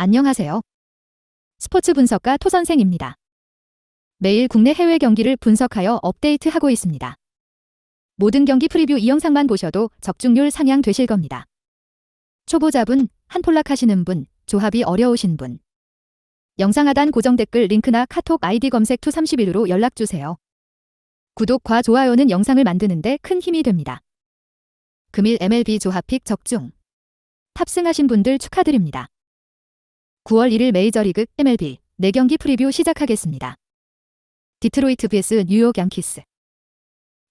안녕하세요. 스포츠 분석가 토선생입니다. 매일 국내 해외 경기를 분석하여 업데이트하고 있습니다. 모든 경기 프리뷰 이 영상만 보셔도 적중률 상향되실 겁니다. 초보자분, 한폴락 하시는 분, 조합이 어려우신 분. 영상 하단 고정 댓글 링크나 카톡 아이디 검색 투31로 연락주세요. 구독과 좋아요는 영상을 만드는데 큰 힘이 됩니다. 금일 MLB 조합픽 적중. 탑승하신 분들 축하드립니다. 9월 1일 메이저리그 MLB 4경기 프리뷰 시작하겠습니다. 디트로이트 vs 뉴욕 양키스.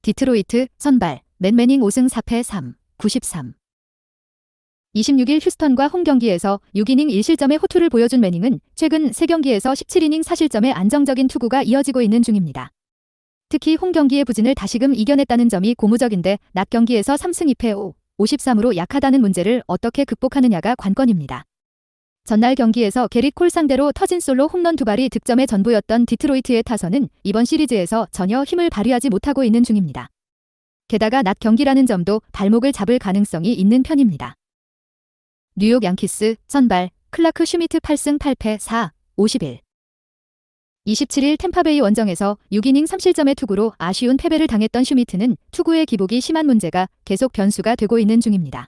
디트로이트 선발 맷 매닝 5승 4패 3, 93. 26일 휴스턴과 홈경기에서 6이닝 1실점의 호투를 보여준 매닝은 최근 3경기에서 17이닝 4실점의 안정적인 투구가 이어지고 있는 중입니다. 특히 홈경기의 부진을 다시금 이겨냈다는 점이 고무적인데 낮 경기에서 3승 2패 5, 53으로 약하다는 문제를 어떻게 극복하느냐가 관건입니다. 전날 경기에서 게릿 콜 상대로 터진 솔로 홈런 2발이 득점의 전부였던 디트로이트의 타선은 이번 시리즈에서 전혀 힘을 발휘하지 못하고 있는 중입니다. 게다가 낮 경기라는 점도 발목을 잡을 가능성이 있는 편입니다. 뉴욕 양키스 선발 클라크 슈미트 8승 8패 4, 51. 27일 템파베이 원정에서 6이닝 3실점의 투구로 아쉬운 패배를 당했던 슈미트는 투구의 기복이 심한 문제가 계속 변수가 되고 있는 중입니다.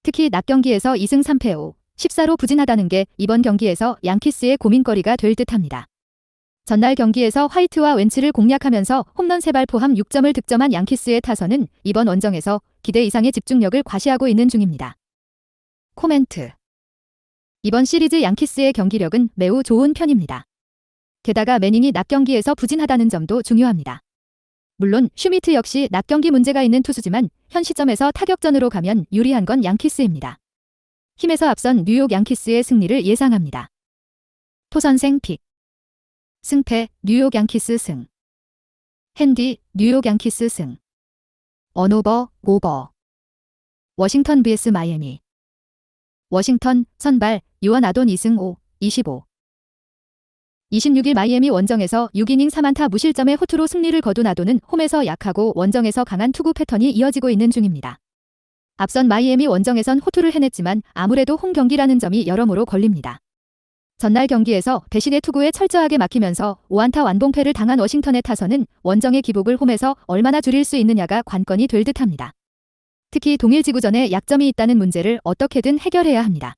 특히 낮 경기에서 2승 3패 5, 14로 부진하다는 게 이번 경기에서 양키스의 고민거리가 될 듯합니다. 전날 경기에서 화이트와 웬츠를 공략하면서 홈런 3발 포함 6점을 득점한 양키스의 타선은 이번 원정에서 기대 이상의 집중력을 과시하고 있는 중입니다. 코멘트. 이번 시리즈 양키스의 경기력은 매우 좋은 편입니다. 게다가 매닝이 낮 경기에서 부진하다는 점도 중요합니다. 물론 슈미트 역시 낮 경기 문제가 있는 투수지만 현 시점에서 타격전으로 가면 유리한 건 양키스입니다. 힘에서 앞선 뉴욕 양키스의 승리를 예상합니다. 토선생 픽. 승패 뉴욕 양키스 승. 핸디 뉴욕 양키스 승. 언오버 오버. 워싱턴 vs 마이애미. 워싱턴 선발 요한 아돈 2승 5, 25. 26일 마이애미 원정에서 6이닝 4안타 무실점의 호투로 승리를 거둔 아돈은 홈에서 약하고 원정에서 강한 투구 패턴이 이어지고 있는 중입니다. 앞선 마이애미 원정에선 호투를 해냈지만 아무래도 홈 경기라는 점이 여러모로 걸립니다. 전날 경기에서 배신의 투구에 철저하게 막히면서 5안타 완봉패를 당한 워싱턴의 타선은 원정의 기복을 홈에서 얼마나 줄일 수 있느냐가 관건이 될 듯합니다. 특히 동일 지구전에 약점이 있다는 문제를 어떻게든 해결해야 합니다.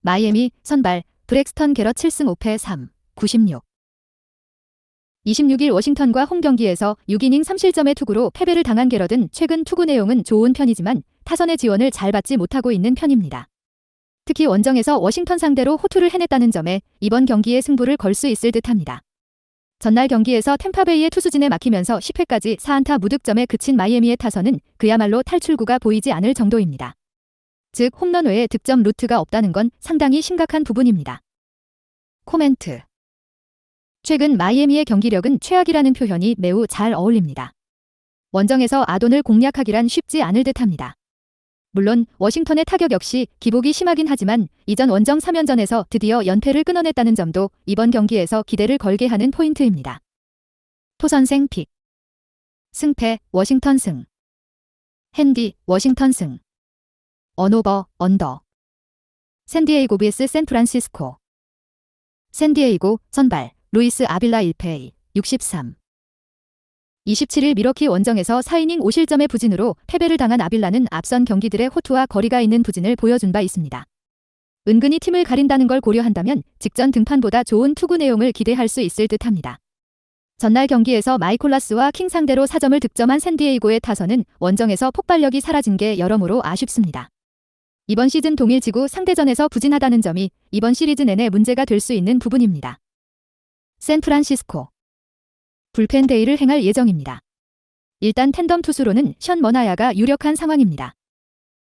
마이애미 선발 브렉스턴 게럿 7승 5패 3, 96. 26일 워싱턴과 홈 경기에서 6이닝 3실점의 투구로 패배를 당한 게럿은 최근 투구 내용은 좋은 편이지만 타선의 지원을 잘 받지 못하고 있는 편입니다. 특히 원정에서 워싱턴 상대로 호투를 해냈다는 점에 이번 경기에 승부를 걸 수 있을 듯합니다. 전날 경기에서 템파베이의 투수진에 막히면서 10회까지 4안타 무득점에 그친 마이애미의 타선은 그야말로 탈출구가 보이지 않을 정도입니다. 즉 홈런 외에 득점 루트가 없다는 건 상당히 심각한 부분입니다. 코멘트. 최근 마이애미의 경기력은 최악이라는 표현이 매우 잘 어울립니다. 원정에서 아돈을 공략하기란 쉽지 않을 듯합니다. 물론 워싱턴의 타격 역시 기복이 심하긴 하지만 이전 원정 3연전에서 드디어 연패를 끊어냈다는 점도 이번 경기에서 기대를 걸게 하는 포인트입니다. 토선생 픽. 승패 워싱턴 승. 핸디 워싱턴 승. 언오버 언더. 샌디에이고 vs 샌프란시스코. 샌디에이고 선발 루이스 아빌라 1패 63. 27일 미러키 원정에서 4이닝 5실점의 부진으로 패배를 당한 아빌라는 앞선 경기들의 호투와 거리가 있는 부진을 보여준 바 있습니다. 은근히 팀을 가린다는 걸 고려한다면 직전 등판보다 좋은 투구 내용을 기대할 수 있을 듯합니다. 전날 경기에서 마이콜라스와 킹 상대로 4점을 득점한 샌디에이고의 타선은 원정에서 폭발력이 사라진 게 여러모로 아쉽습니다. 이번 시즌 동일 지구 상대전에서 부진하다는 점이 이번 시리즈 내내 문제가 될 수 있는 부분입니다. 샌프란시스코. 불펜 데이를 행할 예정입니다. 일단 텐덤 투수로는 션 머나야가 유력한 상황입니다.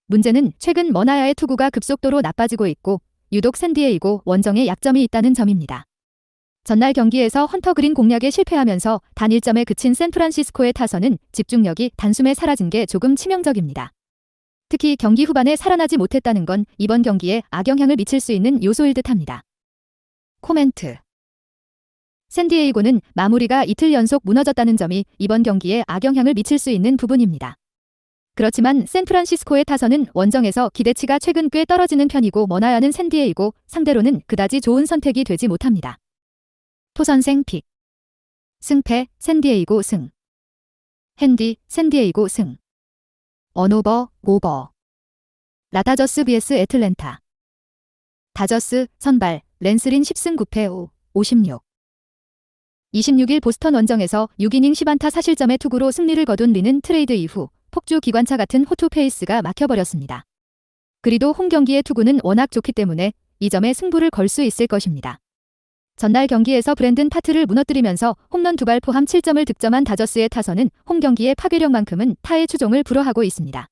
문제는 최근 머나야의 투구가 급속도로 나빠지고 있고 유독 샌디에이고 원정에 약점이 있다는 점입니다. 전날 경기에서 헌터 그린 공략에 실패하면서 단 1점에 그친 샌프란시스코의 타선은 집중력이 단숨에 사라진 게 조금 치명적입니다. 특히 경기 후반에 살아나지 못했다는 건 이번 경기에 악영향을 미칠 수 있는 요소일 듯합니다. 코멘트. 샌디에이고는 마무리가 이틀 연속 무너졌다는 점이 이번 경기에 악영향을 미칠 수 있는 부분입니다. 그렇지만 샌프란시스코의 타선은 원정에서 기대치가 최근 꽤 떨어지는 편이고 머나야는 샌디에이고 상대로는 그다지 좋은 선택이 되지 못합니다. 토선생 픽. 승패 샌디에이고 승. 핸디 샌디에이고 승. 언오버 오버. 라다저스 vs 애틀랜타. 다저스 선발 랜스린 10승 9패 5, 56. 26일 보스턴 원정에서 6이닝 10안타 4실점의 투구로 승리를 거둔 리는 트레이드 이후 폭주 기관차 같은 호투 페이스가 막혀버렸습니다. 그리도 홈 경기의 투구는 워낙 좋기 때문에 이 점에 승부를 걸 수 있을 것입니다. 전날 경기에서 브랜든 파트를 무너뜨리면서 홈런 2발 포함 7점을 득점한 다저스의 타선은 홈 경기의 파괴력만큼은 타의 추종을 불허하고 있습니다.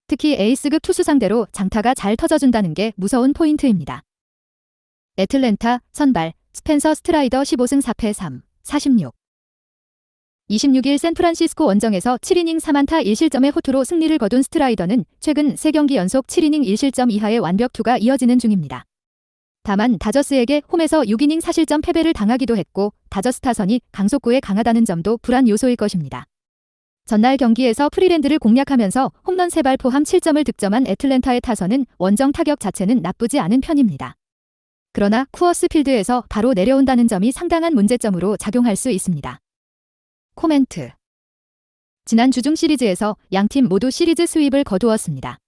특히 에이스급 투수 상대로 장타가 잘 터져준다는 게 무서운 포인트입니다. 애틀랜타 선발 스펜서 스트라이더 15승 4패 3, 46. 26일 샌프란시스코 원정에서 7이닝 3안타 1실점의 호투로 승리를 거둔 스트라이더는 최근 3경기 연속 7이닝 1실점 이하의 완벽투가 이어지는 중입니다. 다만 다저스에게 홈에서 6이닝 4실점 패배를 당하기도 했고 다저스 타선이 강속구에 강하다는 점도 불안 요소일 것입니다. 전날 경기에서 프리랜드를 공략하면서 홈런 3발 포함 7점을 득점한 애틀랜타의 타선은 원정 타격 자체는 나쁘지 않은 편입니다. 그러나 쿠어스 필드에서 바로 내려온다는 점이 상당한 문제점으로 작용할 수 있습니다. 코멘트. 지난 주중 시리즈에서 양팀 모두 시리즈 스윕을 거두었습니다.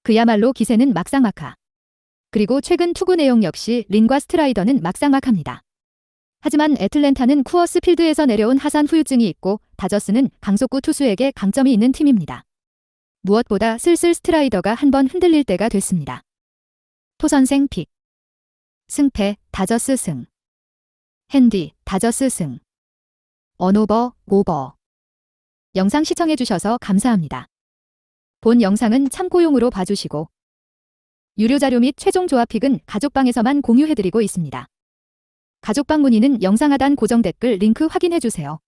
그야말로 기세는 막상막하. 그리고 최근 투구 내용 역시 린과 스트라이더는 막상막합니다. 하지만 애틀랜타는 쿠어스 필드에서 내려온 하산 후유증이 있고 다저스는 강속구 투수에게 강점이 있는 팀입니다. 무엇보다 슬슬 스트라이더가 한번 흔들릴 때가 됐습니다. 토선생 픽. 승패 다저스 승. 핸디 다저스 승. 언오버 오버. 영상 시청해주셔서 감사합니다. 본 영상은 참고용으로 봐주시고 유료 자료 및 최종 조합픽은 가족방에서만 공유해드리고 있습니다. 가족방 문의는 영상 하단 고정 댓글 링크 확인해주세요.